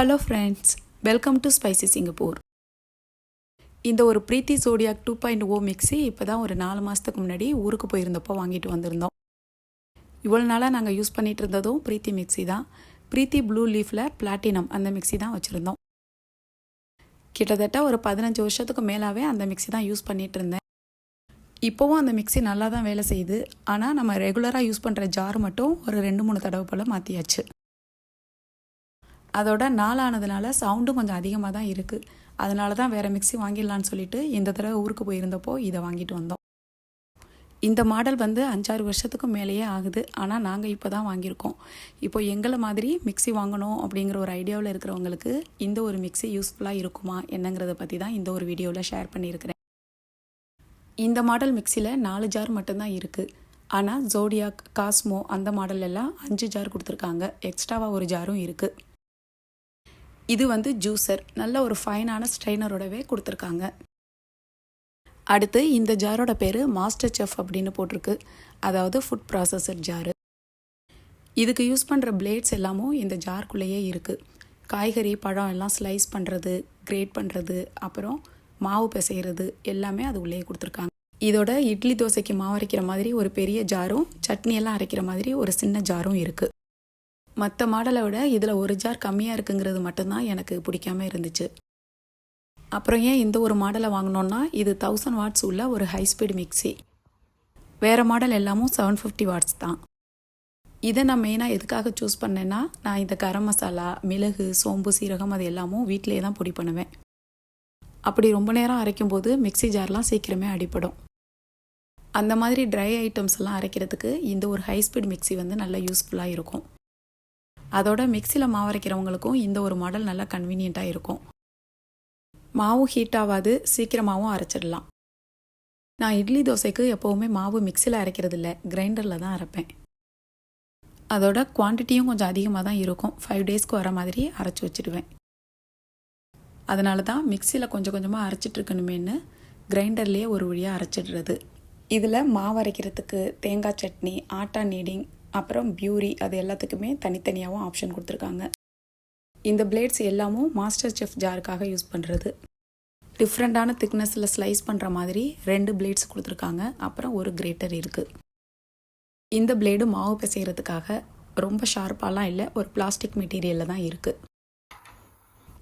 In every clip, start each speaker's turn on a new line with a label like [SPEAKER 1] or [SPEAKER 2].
[SPEAKER 1] Hello friends, welcome to spicy Singapore. இந்த ஒரு பிரீத்தி zodiac 2.0 mixie இப்போ தான் ஒரு 4 மாதத்துக்கு முன்னாடி ஊருக்கு போயிருந்தப்போ வாங்கிட்டு வந்திருந்தோம். இவ்வளோ நாளாக நாங்கள் யூஸ் பண்ணிகிட்டு இருந்ததும் பிரீத்தி மிக்ஸி தான். பிரீத்தி ப்ளூ லீஃபில் பிளாட்டினம் அந்த மிக்ஸி தான் வச்சுருந்தோம். கிட்டத்தட்ட ஒரு 15 வருஷத்துக்கு மேலாகவே அந்த மிக்ஸி தான் யூஸ் பண்ணிகிட்டு இருந்தேன். இப்போவும் அந்த மிக்ஸி நல்லா தான் வேலை செய்யுது. ஆனால் நம்ம ரெகுலராக யூஸ் பண்ணுற ஜார் மட்டும் ஒரு 2-3 தடவை போல் மாற்றியாச்சு. அதோட நாளானதுனால சவுண்டும் கொஞ்சம் அதிகமாக தான் இருக்குது. அதனால தான் வேறு மிக்ஸி வாங்கிடலான்னு சொல்லிட்டு இந்த தடவை ஊருக்கு போயிருந்தப்போ இதை வாங்கிட்டு வந்தோம். இந்த மாடல் 5-6 வருஷத்துக்கும் மேலேயே ஆகுது. ஆனால் நாங்கள் இப்போ தான் வாங்கியிருக்கோம். இப்போ எங்களை மாதிரி மிக்ஸி வாங்கணும் அப்படிங்கிற ஒரு ஐடியாவில் இருக்கிறவங்களுக்கு இந்த ஒரு மிக்ஸி யூஸ்ஃபுல்லாக இருக்குமா என்னங்கிறத பற்றி தான் இந்த ஒரு வீடியோவில் ஷேர் பண்ணியிருக்கிறேன். இந்த மாடல் மிக்ஸியில் 4 ஜார் மட்டும்தான் இருக்குது. ஆனால் ஜோடியாக், காஸ்மோ அந்த மாடல் எல்லாம் 5 ஜார் கொடுத்துருக்காங்க. எக்ஸ்ட்ராவாக ஒரு ஜாரும் இருக்குது. இது ஜூஸர், நல்ல ஒரு ஃபைனான ஸ்ட்ரெயினரோடவே கொடுத்துருக்காங்க. அடுத்து இந்த ஜாரோட பேர் மாஸ்டர் செஃப் அப்படின்னு போட்டிருக்கு. அதாவது ஃபுட் ப்ராசஸர் ஜாரு. இதுக்கு யூஸ் பண்ணுற பிளேட்ஸ் எல்லாமும் இந்த ஜார்க்குள்ளேயே இருக்குது. காய்கறி, பழம் எல்லாம் ஸ்லைஸ் பண்ணுறது, கிரேட் பண்ணுறது, அப்புறம் மாவு பிசைகிறது எல்லாமே அது உள்ளேயே கொடுத்துருக்காங்க. இதோட இட்லி தோசைக்கு மாவு அரைக்கிற மாதிரி ஒரு பெரிய ஜாரும், சட்னி எல்லாம் அரைக்கிற மாதிரி ஒரு சின்ன ஜாரும் இருக்குது. மற்ற மாடலை விட இதில் ஒரு ஜார் கம்மியாக இருக்குங்கிறது மட்டும்தான் எனக்கு பிடிக்காம இருந்துச்சு. அப்புறம் ஏன் இந்த ஒரு மாடலை வாங்கினோன்னா இது 1000 வாட்ஸ் உள்ள ஒரு ஹை ஸ்பீட் மிக்ஸி. வேறு மாடல் எல்லாமும் 750 வாட்ஸ் தான். இதை நான் மெயினாக எதுக்காக சூஸ் பண்ணேன்னா, நான் இந்த கரம் மசாலா, மிளகு, சோம்பு, சீரகம் அது எல்லாமும் வீட்டிலே தான் பொடி பண்ணுவேன். அப்படி ரொம்ப நேரம் அரைக்கும்போது மிக்ஸி ஜார்லாம் சீக்கிரமே அடிப்படும். அந்த மாதிரி ட்ரை ஐட்டம்ஸ் எல்லாம் அரைக்கிறதுக்கு இந்த ஒரு ஹை ஸ்பீட் மிக்ஸி நல்லா யூஸ்ஃபுல்லாக இருக்கும். அதோட மிக்ஸியில் மாவு அரைக்கிறவங்களுக்கும் இந்த ஒரு மாடல் நல்லா கன்வீனியண்ட்டாக இருக்கும். மாவும் ஹீட் ஆகாது, சீக்கிரமாகவும் அரைச்சிடலாம். நான் இட்லி தோசைக்கு எப்போவுமே மாவு மிக்ஸியில் அரைக்கிறது இல்லை, கிரைண்டரில் தான் அரைப்பேன். அதோட குவான்டிட்டியும் கொஞ்சம் அதிகமாக தான் இருக்கும். 5 டேஸ்க்கு வர மாதிரி அரைச்சி வச்சுடுவேன். அதனால தான் மிக்ஸியில் கொஞ்சம் கொஞ்சமாக அரைச்சிட்ருக்கணுமேனு கிரைண்டர்லேயே ஒரு வழியாக அரைச்சிடுறது. இதில் மாவு அரைக்கிறதுக்கு தேங்காய் சட்னி, ஆட்டா நீடிங், அப்புறம் பியூரி அது எல்லாத்துக்குமே தனித்தனியாகவும் ஆப்ஷன் கொடுத்துருக்காங்க. இந்த பிளேட்ஸ் எல்லாமும் மாஸ்டர் செஃப் ஜாருக்காக யூஸ் பண்ணுறது. டிஃப்ரெண்ட்டான திக்னஸில் ஸ்லைஸ் பண்ணுற மாதிரி 2 பிளேட்ஸ் கொடுத்துருக்காங்க. அப்புறம் ஒரு கிரேட்டர் இருக்குது. இந்த பிளேடு மாவு பிசைகிறதுக்காக ரொம்ப ஷார்ப்பாலாம் இல்லை, ஒரு பிளாஸ்டிக் மெட்டீரியலில் தான் இருக்குது.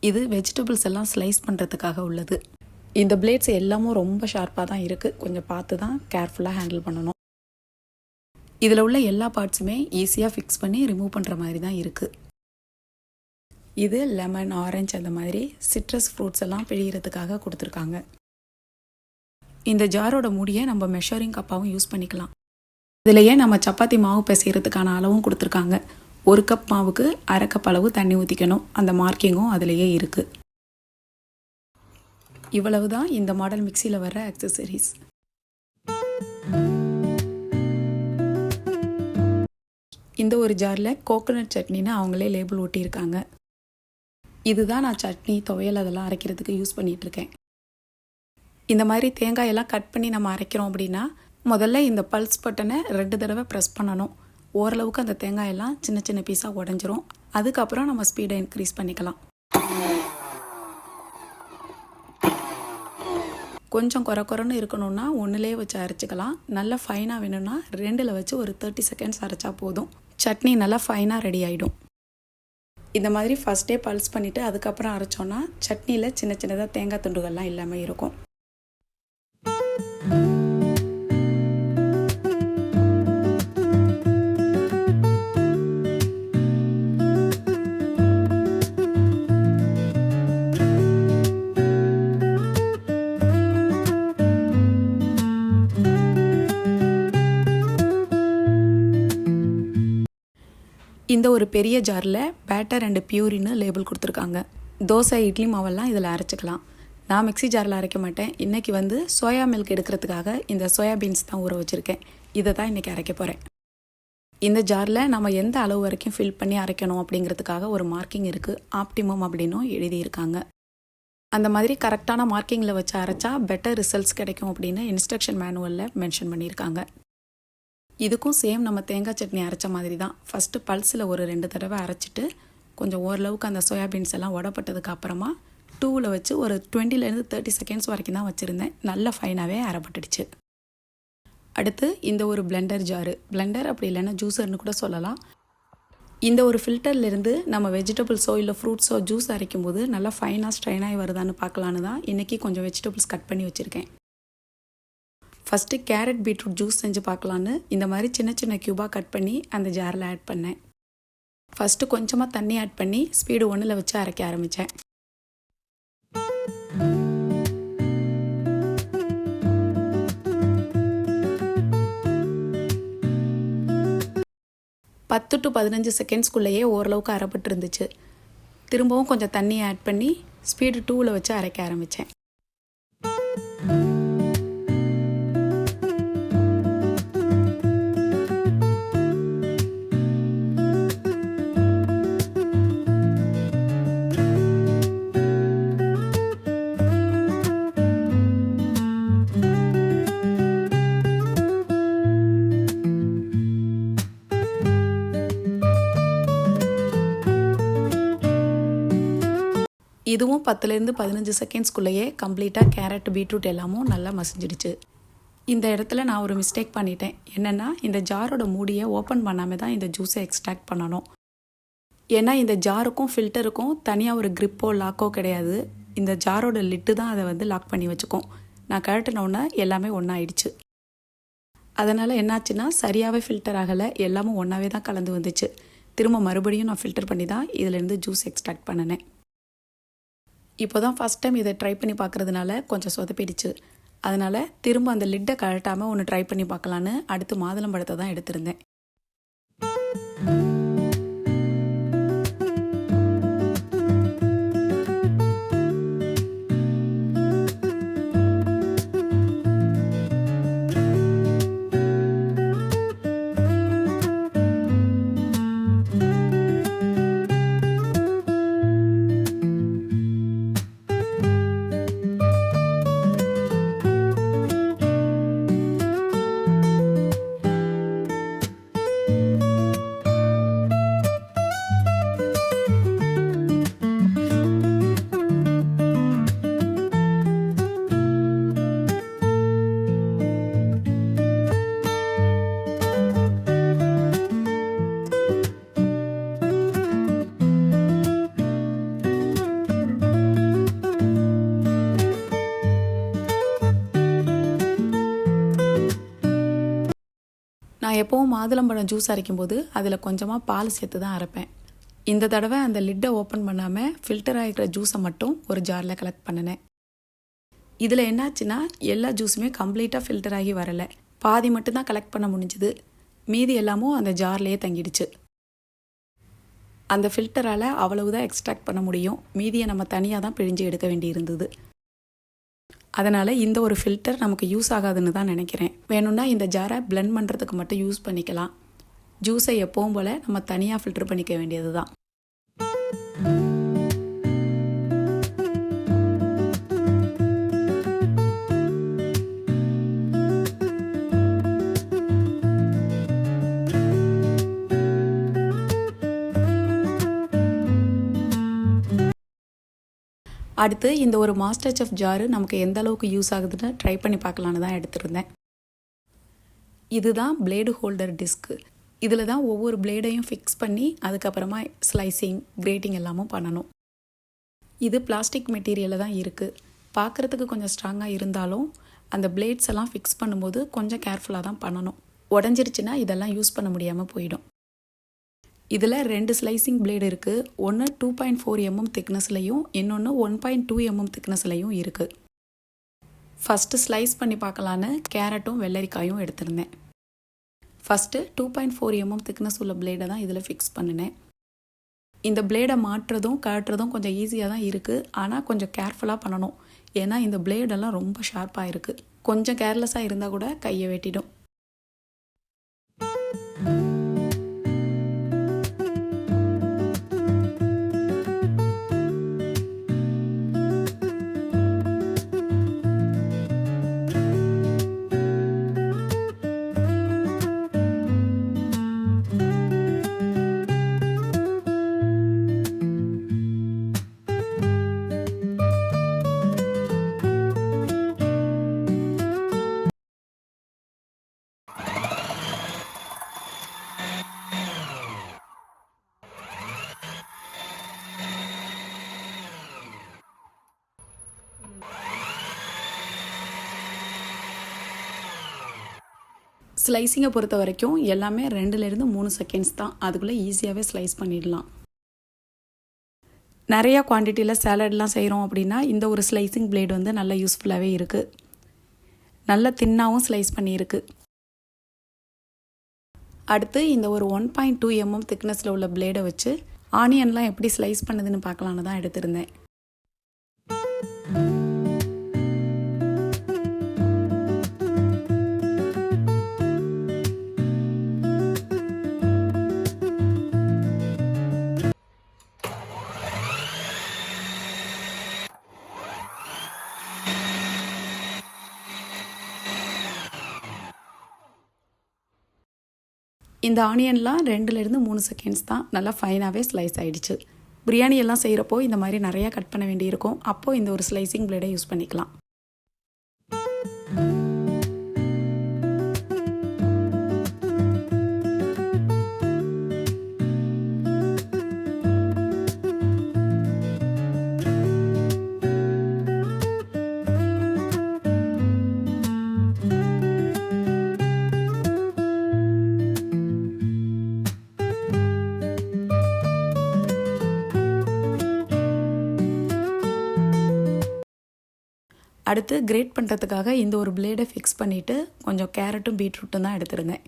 [SPEAKER 1] இது வெஜிடபிள்ஸ் எல்லாம் ஸ்லைஸ் பண்ணுறதுக்காக உள்ளது. இந்த பிளேட்ஸ் எல்லாமும் ரொம்ப ஷார்ப்பாக தான் இருக்குது. கொஞ்சம் பார்த்து தான் கேர்ஃபுல்லாக ஹேண்டில் பண்ணணும். இதில் உள்ள எல்லா பார்ட்ஸுமே ஈஸியாக ஃபிக்ஸ் பண்ணி ரிமூவ் பண்ணுற மாதிரி தான் இருக்குது. இது லெமன், ஆரஞ்சு அந்த மாதிரி சிட்ரஸ் ஃப்ரூட்ஸ் எல்லாம் பிழிகிறதுக்காக கொடுத்துருக்காங்க. இந்த ஜாரோட மூடியை நம்ம மெஷரிங் கப்பாகவும் யூஸ் பண்ணிக்கலாம். இதிலையே நம்ம சப்பாத்தி மாவு பிசைகிறதுக்கான அளவும் கொடுத்துருக்காங்க. 1 கப் மாவுக்கு 1/2 கப் அளவு தண்ணி ஊற்றிக்கணும். அந்த மார்க்கிங்கும் அதிலேயே இருக்குது. இவ்வளவு தான் இந்த மாடல் மிக்சியில் வர அக்சசரிஸ். இந்த ஒரு ஜாரில் கோகோனட் சட்னின்னு அவங்களே லேபிள் ஒட்டியிருக்காங்க. இதுதான் நான் சட்னி, துவையல் அதெல்லாம் அரைக்கிறதுக்கு யூஸ் பண்ணிகிட்ருக்கேன். இந்த மாதிரி தேங்காயெல்லாம் கட் பண்ணி நம்ம அரைக்கிறோம் அப்படின்னா முதல்ல இந்த பல்ஸ் பட்டனை 2 தடவை ப்ரெஸ் பண்ணணும். ஓரளவுக்கு அந்த தேங்காயெல்லாம் சின்ன சின்ன பீஸாக உடஞ்சிரும். அதுக்கப்புறம் நம்ம ஸ்பீடை இன்க்ரீஸ் பண்ணிக்கலாம். கொஞ்சம் குறைன்னு இருக்கணும்னா 1லே வச்சு அரைச்சிக்கலாம். நல்லா ஃபைனாக வேணும்னா 2ல் வச்சு ஒரு 30 செகண்ட்ஸ் அரைச்சா போதும். சட்னி நல்லா ஃபைனாக ரெடி ஆகிடும். இந்த மாதிரி ஃபஸ்ட்டே பல்ஸ் பண்ணிவிட்டு அதுக்கப்புறம் அரைச்சோன்னா சட்னியில் சின்ன சின்னதாக தேங்காய் துண்டுகள்லாம் இல்லாமல் இருக்கும். இந்த ஒரு பெரிய ஜாரில் பேட்டர் அண்ட் பியூரின்னு லேபிள் கொடுத்துருக்காங்க. தோசை, இட்லி மாவெல்லாம் இதில் அரைச்சிக்கலாம். நான் மிக்ஸி ஜாரில் அரைக்க மாட்டேன். இன்றைக்கி சோயா மில்க் எடுக்கிறதுக்காக இந்த சோயா பீன்ஸ் தான் ஊற வச்சுருக்கேன். இதை தான் இன்றைக்கி அரைக்க போகிறேன். இந்த ஜாரில் நம்ம எந்த அளவு வரைக்கும் ஃபில் பண்ணி அரைக்கணும் அப்படிங்கிறதுக்காக ஒரு மார்க்கிங் இருக்குது. ஆப்டிமம் அப்படின்னும் எழுதியிருக்காங்க. அந்த மாதிரி கரெக்டான மார்க்கிங்கில் வச்சு அரைச்சா பெட்டர் ரிசல்ட்ஸ் கிடைக்கும் அப்படின்னு இன்ஸ்ட்ரக்ஷன் மேனுவலில் மென்ஷன் பண்ணியிருக்காங்க. இதுக்கும் சேம் நம்ம தேங்காய் சட்னி அரைச்ச மாதிரி தான். ஃபஸ்ட்டு பல்ஸில் ஒரு 2 தடவை அரைச்சிட்டு கொஞ்சம் ஓரளவுக்கு அந்த சோயாபீன்ஸ் எல்லாம் உடப்பட்டதுக்கு அப்புறமா டூவில் வச்சு ஒரு 20லேருந்து 30 செகண்ட்ஸ் வரைக்கும் தான் வச்சுருந்தேன். நல்ல ஃபைனாகவே அரைப்பட்டுடுச்சு. அடுத்து இந்த ஒரு பிளெண்டர் ஜாரு, பிளெண்டர் அப்படி இல்லைன்னா ஜூஸர்னு கூட சொல்லலாம். இந்த ஒரு ஃபில்டர்லேருந்து நம்ம வெஜிடபிள்ஸோ இல்லை ஃப்ரூட்ஸோ ஜூஸ் அரைக்கும் போது நல்லா ஃபைனாக ஸ்ட்ரைனாகி வருதான்னு பார்க்கலான்னு தான் இன்றைக்கி கொஞ்சம் வெஜிடபிள்ஸ் கட் பண்ணி வச்சுருக்கேன். ஃபஸ்ட்டு கேரட் பீட்ரூட் ஜூஸ் செஞ்சு பார்க்கலான்னு இந்த மாதிரி சின்ன சின்ன க்யூபாக கட் பண்ணி அந்த ஜாரில் ஆட் பண்ணேன். ஃபஸ்ட்டு கொஞ்சமாக தண்ணி ஆட் பண்ணி ஸ்பீடு 1ல் வச்சு அரைக்க ஆரம்பித்தேன். பத்து டு 15 செகண்ட்ஸ்குள்ளேயே ஓரளவுக்கு அரைப்பட்டு இருந்துச்சு. திரும்பவும் கொஞ்சம் தண்ணியை ஆட் பண்ணி ஸ்பீடு 2ல் வச்சு அரைக்க ஆரம்பித்தேன். இதுவும் 10லேருந்து 15 செகண்ட்ஸ்குள்ளேயே கம்ப்ளீட்டாக கேரட் பீட்ரூட் எல்லாமும் நல்லா மசிஞ்சிடுச்சு. இந்த இடத்துல நான் ஒரு மிஸ்டேக் பண்ணிட்டேன். என்னென்னா இந்த ஜாரோட மூடியை ஓப்பன் பண்ணாமல் தான் இந்த ஜூஸை எக்ஸ்ட்ராக்ட் பண்ணணும். ஏன்னா இந்த ஜாருக்கும் ஃபில்டருக்கும் தனியாக ஒரு க்ரிப்போ லாக்கோ கிடையாது. இந்த ஜாரோட லிட்டு தான் அதை லாக் பண்ணி வச்சுக்கும். நான் கழட்டினோன்னே எல்லாமே ஒன்றாயிடுச்சு. அதனால் என்னாச்சுன்னா சரியாகவே ஃபில்டர் ஆகலை, எல்லாமும் ஒன்றாவே தான் கலந்து வந்துச்சு. திரும்ப மறுபடியும் நான் ஃபில்டர் பண்ணி தான் இதிலேருந்து ஜூஸ் எக்ஸ்ட்ராக்ட் பண்ணினேன். இப்போ தான் ஃபஸ்ட் டைம் இதை ட்ரை பண்ணி பார்க்குறதுனால கொஞ்சம் சொதப்பிடுச்சு. அதனால் திரும்ப அந்த லிட்டை கழட்டாமல் ஒன்று ட்ரை பண்ணி பார்க்கலான்னு அடுத்து மாதுளம்பழத்தை தான் எடுத்திருந்தேன். நான் எப்போவும் மாதுளம்பழம் ஜூஸ் அரைக்கும்போது அதில் கொஞ்சமாக பால் சேர்த்து தான் அரைப்பேன். இந்த தடவை அந்த லிட்டை ஓப்பன் பண்ணாமல் ஃபில்டர் ஆகிக்கிற ஜூஸை மட்டும் ஒரு ஜாரில் கலெக்ட் பண்ணினேன். இதில் என்னாச்சுன்னா எல்லா ஜூஸுமே கம்ப்ளீட்டாக ஃபில்டர் ஆகி வரலை. பாதி மட்டும்தான் கலெக்ட் பண்ண முடிஞ்சுது. மீதி எல்லாமும் அந்த ஜார்லேயே தங்கிடுச்சு. அந்த ஃபில்டரால் அவ்வளவுதான் எக்ஸ்ட்ராக்ட் பண்ண முடியும். மீதியை நம்ம தனியாக தான் பிழிஞ்சு எடுக்க வேண்டியிருந்தது. அதனால் இந்த ஒரு ஃபில்டர் நமக்கு யூஸ் ஆகாதுன்னு தான் நினைக்கிறேன். வேணும்னா இந்த ஜாரை பிளெண்ட் பண்ணுறதுக்கு மட்டும் யூஸ் பண்ணிக்கலாம். ஜூஸை எப்பவும் போல் நம்ம தனியாக ஃபில்டர் பண்ணிக்க வேண்டியது தான். அடுத்து இந்த ஒரு மாஸ்டர் செஃப் ஜாரு நமக்கு எந்த அளவுக்கு யூஸ் ஆகுதுன்னு ட்ரை பண்ணி பார்க்கலான்னு தான் எடுத்துருந்தேன். இதுதான் பிளேடு ஹோல்டர் டிஸ்க்கு. இதில் தான் ஒவ்வொரு பிளேடையும் ஃபிக்ஸ் பண்ணி அதுக்கப்புறமா ஸ்லைசிங் கிரேட்டிங் எல்லாமும் பண்ணணும். இது பிளாஸ்டிக் மெட்டீரியலில் தான் இருக்குது. பார்க்குறதுக்கு கொஞ்சம் ஸ்ட்ராங்காக இருந்தாலும் அந்த பிளேட்ஸ் எல்லாம் ஃபிக்ஸ் பண்ணும்போது கொஞ்சம் கேர்ஃபுல்லாக தான் பண்ணணும். உடஞ்சிருச்சுன்னா இதெல்லாம் யூஸ் பண்ண முடியாமல் போயிடும். இதில் 2 ஸ்லைசிங் பிளேடு இருக்குது. ஒன்று 2.4 mm திக்னஸ்லையும் இன்னொன்று 1.2 mm திக்னஸ்லையும் இருக்குது. ஃபஸ்ட்டு ஸ்லைஸ் பண்ணி பார்க்கலான்னு கேரட்டும் வெள்ளரிக்காயும் எடுத்திருந்தேன். ஃபஸ்ட்டு 2.4 mm திக்னஸ் உள்ள பிளேடை தான் இதில் ஃபிக்ஸ் பண்ணினேன். இந்த பிளேடை மாற்றுறதும் கழட்டுறதும் கொஞ்சம் ஈஸியாக தான் இருக்குது. ஆனால் கொஞ்சம் கேர்ஃபுல்லாக பண்ணணும். ஏன்னா இந்த பிளேடெல்லாம் ரொம்ப ஷார்ப்பாக இருக்குது. கொஞ்சம் கேர்லெஸ்ஸாக இருந்தால் கூட கையை வெட்டிடும். ஸ்லைஸிங்கை பொறுத்த வரைக்கும் எல்லாமே 2லேருந்து 3 செகண்ட்ஸ் தான். அதுக்குள்ளே ஈஸியாகவே ஸ்லைஸ் பண்ணிடலாம். நிறையா குவான்டிட்டியில் சேலட்லாம் செய்கிறோம் அப்படின்னா இந்த ஒரு ஸ்லைசிங் பிளேடு வந்து நல்லா யூஸ்ஃபுல்லாகவே இருக்குது. நல்லா தின்னாகவும் ஸ்லைஸ் பண்ணியிருக்கு. அடுத்து இந்த ஒரு 1.2 mm திக்னஸில் உள்ள பிளேடை வச்சு ஆனியன்லாம் எப்படி ஸ்லைஸ் பண்ணுதுன்னு பார்க்கலான்னு தான் எடுத்திருந்தேன். இந்த ஆனியன்லாம் 2லேருந்து 3 செகண்ட்ஸ் தான். நல்லா ஃபைனாகவே ஸ்லைஸ் ஆகிடுச்சு. பிரியாணி எல்லாம் செய்கிறப்போ இந்த மாதிரி நிறையா கட் பண்ண வேண்டியிருக்கும். அப்போது இந்த ஒரு ஸ்லைசிங் பிளேடை யூஸ் பண்ணிக்கலாம். அடுத்து கிரேட் பண்ணுறதுக்காக இந்த ஒரு பிளேடை ஃபிக்ஸ் பண்ணிவிட்டு கொஞ்சம் கேரட்டும் பீட்ரூட்டும் தான் எடுத்துருந்தேன்.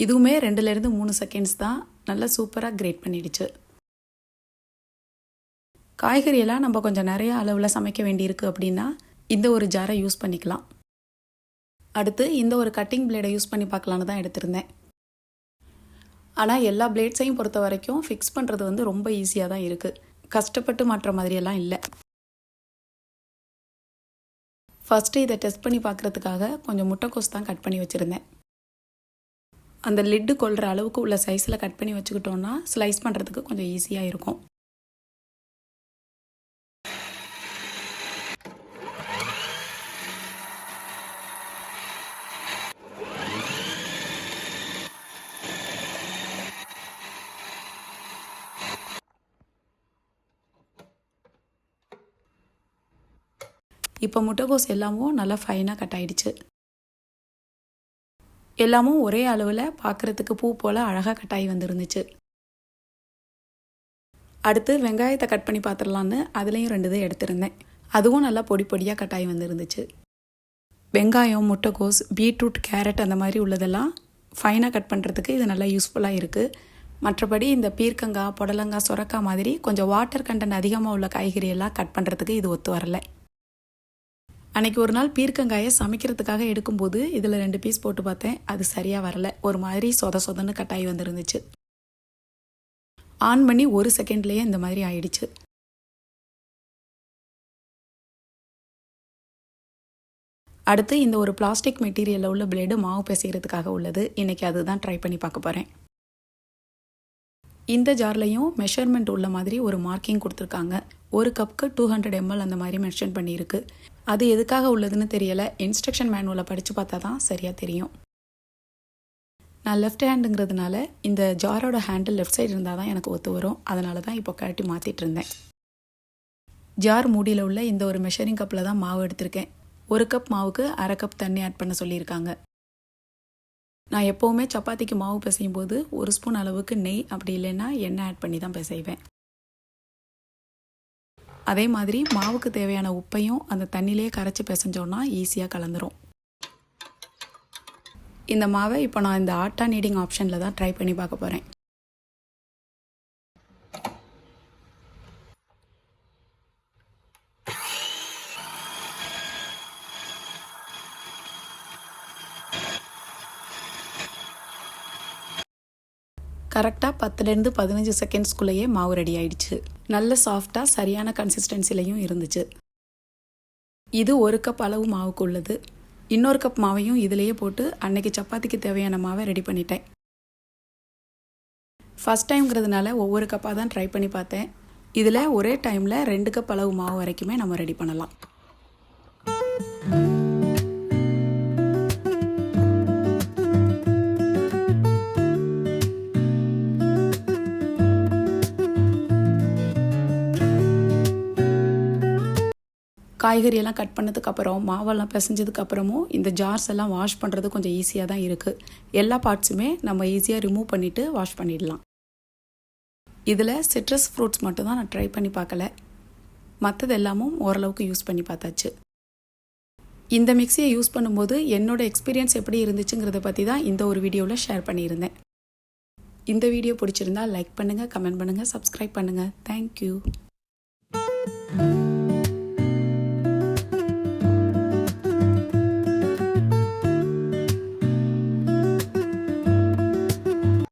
[SPEAKER 1] இதுவுமே 2லேருந்து 3 செகண்ட்ஸ் தான். நல்லா சூப்பராக கிரேட் பண்ணிடுச்சு. காய்கறியெல்லாம் நம்ம கொஞ்சம் நிறைய அளவில் சமைக்க வேண்டியிருக்கு அப்படின்னா இந்த ஒரு ஜாரை யூஸ் பண்ணிக்கலாம். அடுத்து இந்த ஒரு கட்டிங் பிளேடை யூஸ் பண்ணி பார்க்கலான்னு தான் எடுத்திருந்தேன். ஆனால் எல்லா பிளேட்ஸையும் பொறுத்த வரைக்கும் ஃபிக்ஸ் பண்ணுறது வந்து ரொம்ப ஈஸியாக தான் இருக்குது. கஷ்டப்பட்டு மாட்டுற மாதிரியெல்லாம் இல்லை. ஃபஸ்ட்டு இதை டெஸ்ட் பண்ணி பார்க்குறதுக்காக கொஞ்சம் முட்டைக்கோஸ் தான் கட் பண்ணி வச்சுருந்தேன். அந்த லிட்டு கொள்கிற அளவுக்கு உள்ள சைஸில் கட் பண்ணி வச்சுக்கிட்டோன்னா ஸ்லைஸ் பண்ணுறதுக்கு கொஞ்சம் ஈஸியாக இருக்கும். இப்போ முட்டைக்கோஸ் எல்லாமும் நல்லா ஃபைனாக கட் ஆகிடுச்சு. எல்லாமும் ஒரே அளவில் பார்க்குறதுக்கு பூ போல் அழகாக கட்டாயி வந்துருந்துச்சு. அடுத்து வெங்காயத்தை கட் பண்ணி பார்த்துடலான்னு அதுலேயும் 2 இதை எடுத்திருந்தேன். அதுவும் நல்லா பொடி பொடியாக கட்டாயி வந்துருந்துச்சு. வெங்காயம், முட்டைக்கோஸ், பீட்ரூட், கேரட் அந்த மாதிரி உள்ளதெல்லாம் ஃபைனாக கட் பண்ணுறதுக்கு இது நல்லா யூஸ்ஃபுல்லாக இருக்குது. மற்றபடி இந்த பீர்க்கங்காய், புடலங்காய், சுரக்காய் மாதிரி கொஞ்சம் வாட்டர் கண்டென்ட் அதிகமாக உள்ள காய்கறியெல்லாம் கட் பண்ணுறதுக்கு இது ஒத்து வரலை. அன்றைக்கி ஒரு நாள் பீர்க்கங்காயை சமைக்கிறதுக்காக எடுக்கும்போது இதில் 2 பீஸ் போட்டு பார்த்தேன். அது சரியாக வரலை. ஒரு மாதிரி சொதன்னு கட்டாயி வந்துருந்துச்சு. ஆன் பண்ணி 1 செகண்ட்லேயே இந்த மாதிரி ஆயிடுச்சு. அடுத்து இந்த ஒரு பிளாஸ்டிக் மெட்டீரியலில் உள்ள பிளேடு மாவு பிசைகிறதுக்காக உள்ளது. இன்றைக்கி அதுதான் ட்ரை பண்ணி பார்க்க போகிறேன். இந்த ஜார்லையும் மெஷர்மெண்ட் உள்ள மாதிரி ஒரு மார்க்கிங் கொடுத்துருக்காங்க. 1 கப்புக்கு 200 ml அந்த மாதிரி மென்ஷன் பண்ணியிருக்கு. அது எதுக்காக உள்ளதுன்னு தெரியலை. இன்ஸ்ட்ரக்ஷன் மேனுவலை படித்து பார்த்தா தான் சரியாக தெரியும். நான் லெஃப்ட் ஹேண்டுங்கிறதுனால இந்த ஜாரோட ஹேண்டில் லெஃப்ட் சைடு இருந்தால் தான் எனக்கு ஒத்து வரும். அதனால தான் இப்போ கழட்டி மாற்றிட்டு இருந்தேன். ஜார் மூடியில் உள்ள இந்த ஒரு மெஷரிங் கப்பில் தான் மாவு எடுத்திருக்கேன். 1 கப் மாவுக்கு 1/2 கப் தண்ணி ஆட் பண்ண சொல்லியிருக்காங்க. நான் எப்போவுமே சப்பாத்திக்கு மாவு பிசையும் போது 1 ஸ்பூன் அளவுக்கு நெய் அப்படி இல்லைன்னா எண்ணெய் ஆட் பண்ணி தான் பிசைவேன். அதே மாதிரி மாவுக்கு தேவையான உப்பையும் அந்த தண்ணியிலே கரைச்சி பிசைஞ்சோன்னா ஈஸியாக கலந்துரும். இந்த மாவை இப்போ நான் இந்த ஆட்டா நீடிங் ஆப்ஷனில் தான் ட்ரை பண்ணி பார்க்க போகிறேன். கரெக்டாக 10லேருந்து 15 செகண்ட்ஸ்குள்ளேயே மாவு ரெடி ஆயிடுச்சு. நல்ல சாஃப்டாக சரியான கன்சிஸ்டன்சிலையும் இருந்துச்சு. இது 1 கப் அளவு மாவுக்கு உள்ளது. இன்னொரு கப் மாவையும் இதிலேயே போட்டு அன்னைக்கு சப்பாத்திக்கு தேவையான மாவை ரெடி பண்ணிட்டேன். ஃபஸ்ட் டைம்ங்கிறதுனால ஒவ்வொரு கப்பாக தான் ட்ரை பண்ணி பார்த்தேன். இதில் ஒரே டைமில் 2 கப் அளவு மாவு வரைக்குமே நம்ம ரெடி பண்ணலாம். காய்கறியெல்லாம் கட் பண்ணதுக்கப்புறம் மாவெல்லாம் பிசைஞ்சதுக்கப்புறமும் இந்த ஜார்ஸ் எல்லாம் வாஷ் பண்ணுறது கொஞ்சம் ஈஸியாக தான் இருக்குது. எல்லா பார்ட்ஸுமே நம்ம ஈஸியாக ரிமூவ் பண்ணிவிட்டு வாஷ் பண்ணிடலாம். இதில் சிட்ரஸ் ஃப்ரூட்ஸ் மட்டும் தான் நான் ட்ரை பண்ணி பார்க்கல. மற்றது எல்லாமும் ஓரளவுக்கு யூஸ் பண்ணி பார்த்தாச்சு. இந்த மிக்சியை யூஸ் பண்ணும்போது என்னோடய எக்ஸ்பீரியன்ஸ் எப்படி இருந்துச்சுங்கிறத பற்றி தான் இந்த ஒரு வீடியோவில் ஷேர் பண்ணியிருந்தேன். இந்த வீடியோ பிடிச்சிருந்தா லைக் பண்ணுங்கள், கமெண்ட் பண்ணுங்கள், சப்ஸ்கிரைப் பண்ணுங்கள். தேங்க்யூ.